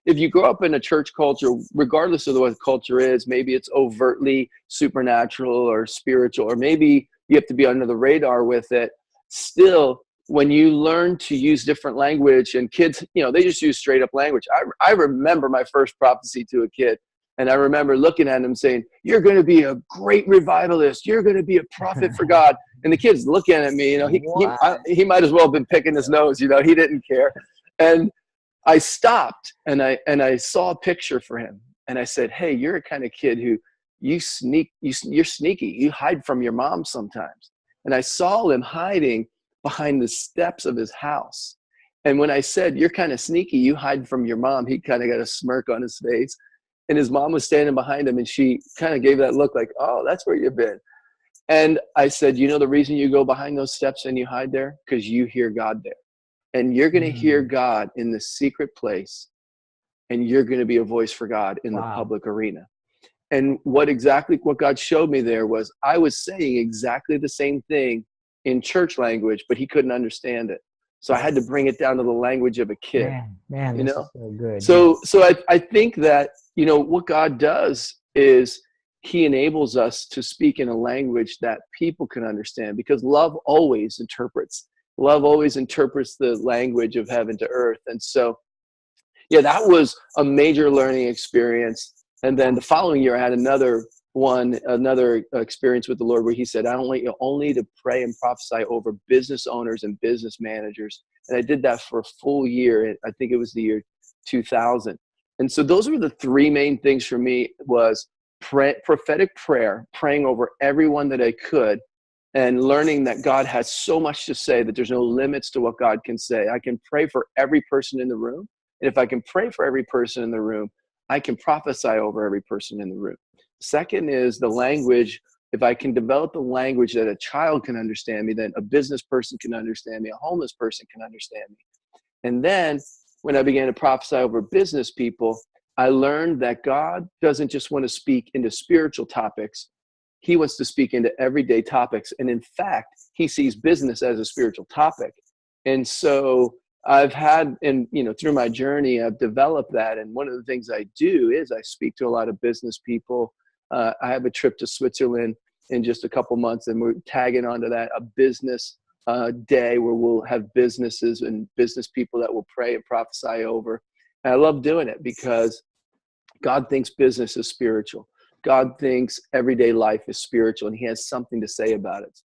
if you grow up in a church culture, regardless of what the culture is, maybe it's overtly supernatural or spiritual, or maybe you have to be under the radar with it. Still, when you learn to use different language, and kids, they just use straight up language. I remember my first prophecy to a kid, and I remember looking at him saying, "You're going to be a great revivalist. You're going to be a prophet for God." And the kid's looking at me, he might as well have been picking his nose, he didn't care. And I stopped and I saw a picture for him, and I said, "Hey, you're a kind of kid who you're sneaky. You hide from your mom sometimes." And I saw him hiding behind the steps of his house. And when I said, "You're kind of sneaky, you hide from your mom," he kind of got a smirk on his face. And his mom was standing behind him, and she kind of gave that look like, "Oh, that's where you've been." And I said, "The reason you go behind those steps and you hide there? Because you hear God there. And you're going to hear God in the secret place, and you're going to be a voice for God in the public arena." And what God showed me there was I was saying exactly the same thing in church language, but he couldn't understand it. So I had to bring it down to the language of a kid. Man, this is so good. So I think that, what God does is he enables us to speak in a language that people can understand, because love always interprets the language of heaven to earth. And so, that was a major learning experience. And then the following year, I had another experience with the Lord where he said, "I want you only to pray and prophesy over business owners and business managers." And I did that for a full year. I think it was the year 2000. And so those were the three main things for me: was prophetic prayer, praying over everyone that I could, and learning that God has so much to say that there's no limits to what God can say. I can pray for every person in the room. And if I can pray for every person in the room, I can prophesy over every person in the room. Second is the language. If I can develop the language that a child can understand me, then a business person can understand me, a homeless person can understand me. And then when I began to prophesy over business people, I learned that God doesn't just want to speak into spiritual topics. He wants to speak into everyday topics. And in fact, he sees business as a spiritual topic. And so I've had, through my journey, I've developed that. And one of the things I do is I speak to a lot of business people. I have a trip to Switzerland in just a couple months, and we're tagging onto that, a business day where we'll have businesses and business people that will pray and prophesy over. And I love doing it because God thinks business is spiritual. God thinks everyday life is spiritual, and he has something to say about it.